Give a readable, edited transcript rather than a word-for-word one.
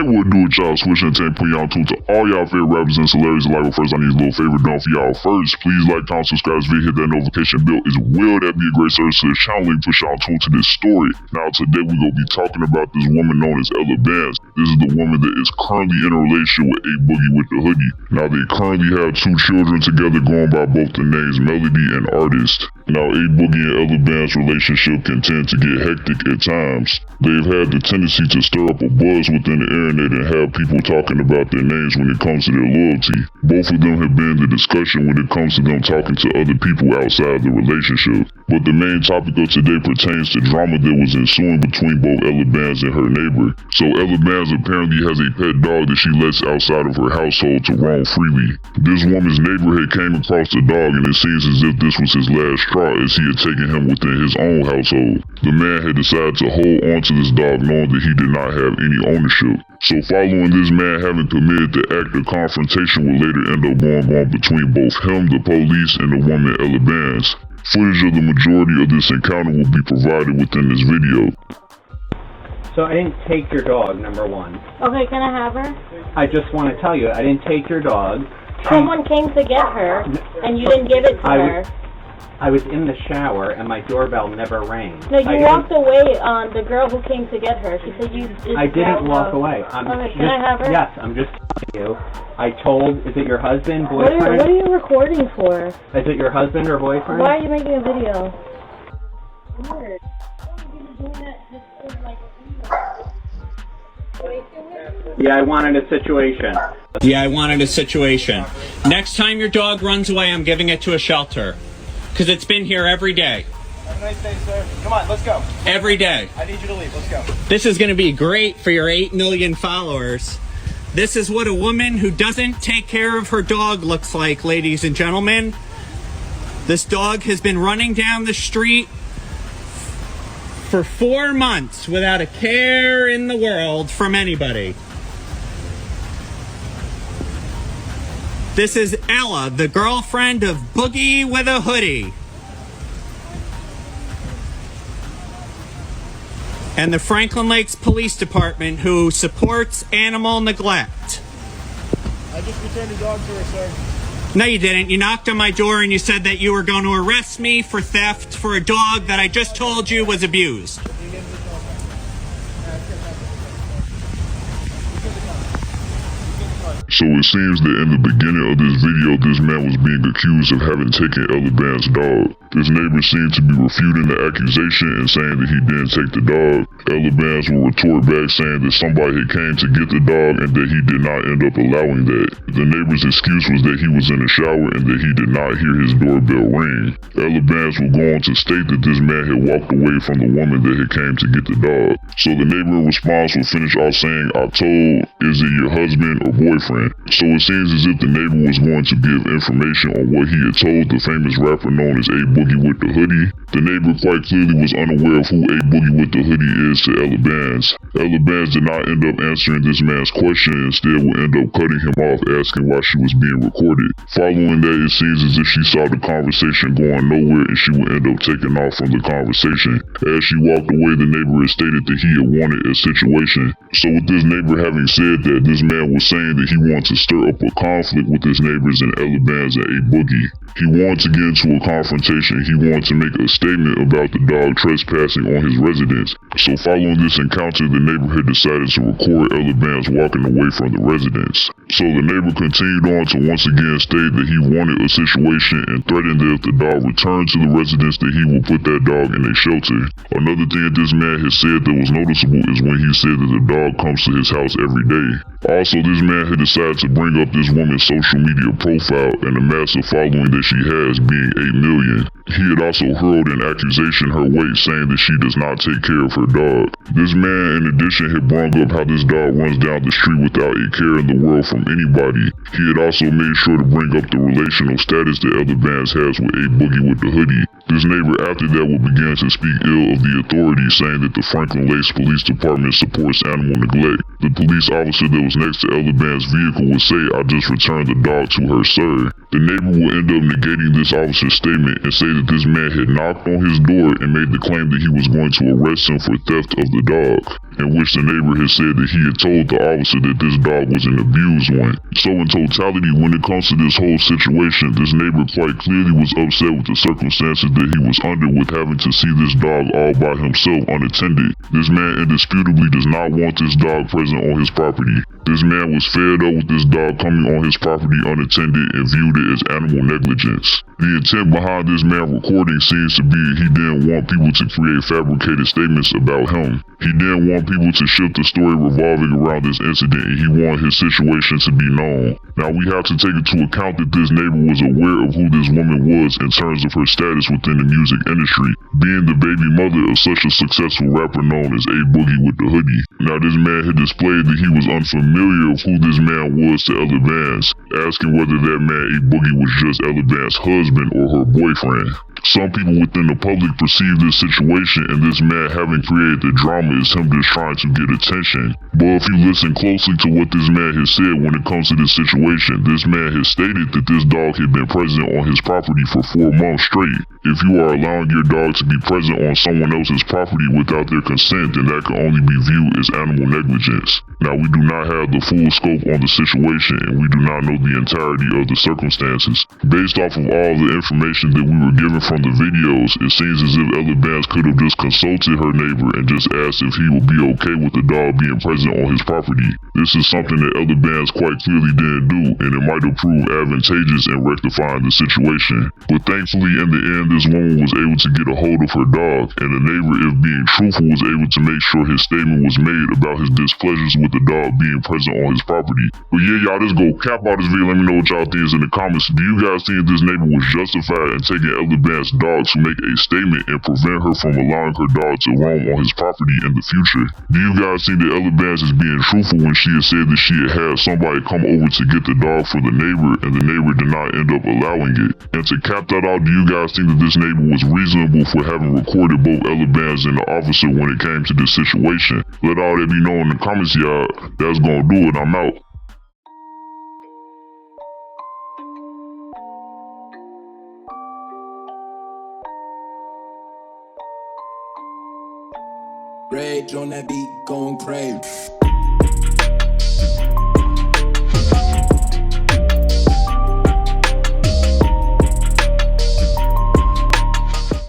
Hey, what do it, y'all? Swish Entertainment putting y'all to all y'all favorite rappers and celebrities alike. But first, I need a little favor done for y'all first. Please like, comment, subscribe to this video, hit that notification bell as well. That'd be a great service to this channel. Let me push y'all to this story. Now, today we're going to be talking about this woman known as Ella Bands. This is the woman that is currently in a relationship with A Boogie with the Hoodie. Now, they currently have 2 children together going by both the names Melody and Artist. Now, A Boogie and Ella Bands' relationship can tend to get hectic at times. They've had the tendency to stir up a buzz within the internet and have people talking about their names when it comes to their loyalty. Both of them have been in the discussion when it comes to them talking to other people outside the relationship. But the main topic of today pertains to drama that was ensuing between both Ella Bands and her neighbor. So Ella Bands apparently has a pet dog that she lets outside of her household to roam freely. This woman's neighbor had came across the dog, and it seems as if this was his last straw, as he had taken him within his own household. The man had decided to hold on to this dog knowing that he did not have any ownership. So following this man having committed the act, of confrontation would later end up going on between both him, the police, and the woman Ella Bands. Footage of the majority of this encounter will be provided within this video. So I didn't take your dog, number one. Okay, can I have her? I just want to tell you, I didn't take your dog. Someone came to get her, and you didn't give it to her. I was in the shower, and my doorbell never rang. No, you walked away on the girl who came to get her. She said you just I didn't walk away. Okay, can I have her? Yes, I'm just telling you. Is it your husband, boyfriend? What are you recording for? Is it your husband or boyfriend? Why are you making a video? Weird. Yeah, I wanted a situation. Next time your dog runs away, I'm giving it to a shelter. Because it's been here every day. Have a nice day, sir. Come on, let's go. Every day. I need you to leave. Let's go. This is going to be great for your 8 million followers. This is what a woman who doesn't take care of her dog looks like, ladies and gentlemen. This dog has been running down the street for 4 months without a care in the world from anybody. This is Ella, the girlfriend of Boogie with a Hoodie. And the Franklin Lakes Police Department, who supports animal neglect. I just returned the dog to her, sir. No, you didn't. You knocked on my door and you said that you were going to arrest me for theft for a dog that I just told you was abused. So it seems that in the beginning of this video, this man was being accused of having taken Ella Bands' dog. This neighbor seemed to be refuting the accusation and saying that he didn't take the dog. Ella Bands would retort back saying that somebody had came to get the dog and that he did not end up allowing that. The neighbor's excuse was that he was in the shower and that he did not hear his doorbell ring. Ella Bands would go on to state that this man had walked away from the woman that had came to get the dog. So the neighbor in response would finish off saying, "I told, is it your husband or boyfriend?" So it seems as if the neighbor was going to give information on what he had told the famous rapper known as A Boogie with the Hoodie. The neighbor quite clearly was unaware of who A Boogie with the Hoodie is to Ella Bands. Ella Bands did not end up answering this man's question and instead would end up cutting him off, asking why she was being recorded. Following that, it seems as if she saw the conversation going nowhere and she would end up taking off from the conversation. As she walked away, the neighbor had stated that he had wanted a situation. So with this neighbor having said that, this man was saying that he wanted to stir up a conflict with his neighbors and Ella Bands and A Boogie. He wanted to get into a confrontation. He wanted to make a statement about the dog trespassing on his residence. So following this encounter, the neighbor had decided to record Ella Bands walking away from the residence. So the neighbor continued on to once again state that he wanted a situation and threatened that if the dog returned to the residence that he would put that dog in a shelter. Another thing that this man has said that was noticeable is when he said that the dog comes to his house every day. Also, this man had decided to bring up this woman's social media profile and the massive following that she has, being 8 million. He had also hurled an accusation her way, saying that she does not take care of her dog. This man, in addition, had brought up how this dog runs down the street without a care in the world from anybody. He had also made sure to bring up the relational status that Ella Bands has with A Boogie with the Hoodie. This neighbor after that would begin to speak ill of the authorities, saying that the Franklin Lakes Police Department supports animal neglect. The police officer that was next to Ella Bands' vehicle would say, "I just returned the dog to her, sir." The neighbor would end up negating this officer's statement and say that this man had knocked on his door and made the claim that he was going to arrest him for theft of the dog. in which the neighbor had said that he had told the officer that this dog was an abused one. So in totality, when it comes to this whole situation, this neighbor quite clearly was upset with the circumstances that he was under with having to see this dog all by himself unattended. This man indisputably does not want this dog present on his property. This man was fed up with this dog coming on his property unattended and viewed it as animal negligence. The intent behind this man recording seems to be he didn't want people to create fabricated statements about him. He didn't want people to shift the story revolving around this incident, and he wanted his situation to be known. Now we have to take into account that this neighbor was aware of who this woman was in terms of her status within the music industry, being the baby mother of such a successful rapper known as A Boogie with the Hoodie. Now this man had displayed that he was unfamiliar of who this man was to Ella Vance, asking whether that man A Boogie was just Ella Vance's husband or her boyfriend. Some people within the public perceive this situation and this man having created the drama as him just trying to get attention. But if you listen closely to what this man has said when it comes to this situation, this man has stated that this dog had been present on his property for 4 months straight. If you are allowing your dog to be present on someone else's property without their consent, then that can only be viewed as animal negligence. Now we do not have the full scope on the situation and we do not know the entirety of the circumstances. Based off of all the information that we were given from the videos, it seems as if Ella Vance could have just consulted her neighbor and just asked if he would be okay with the dog being present on his property. This is something that Ella Vance quite clearly didn't do, and it might have proved advantageous in rectifying the situation. But thankfully, in the end, this woman was able to get a hold of her dog, and the neighbor, if being truthful, was able to make sure his statement was made about his displeasures with the dog being present on his property. But yeah, y'all, just go cap out this video. Let me know what y'all think in the comments. Do you guys think this neighbor was justified in taking Ella Vance's dog to make a statement and prevent her from allowing her dog to roam on his property in the future? Do you guys think that Ella Vance is being truthful when she had said that she had somebody come over to get the dog for the neighbor and the neighbor did not end up allowing it? And to cap that out, do you guys think that this neighbor was reasonable for having recorded both Ella Vance and the officer when it came to this situation? Let all that be known in the comments, y'all. That's gonna do it. I'm out. Rage on that beat, going crazy.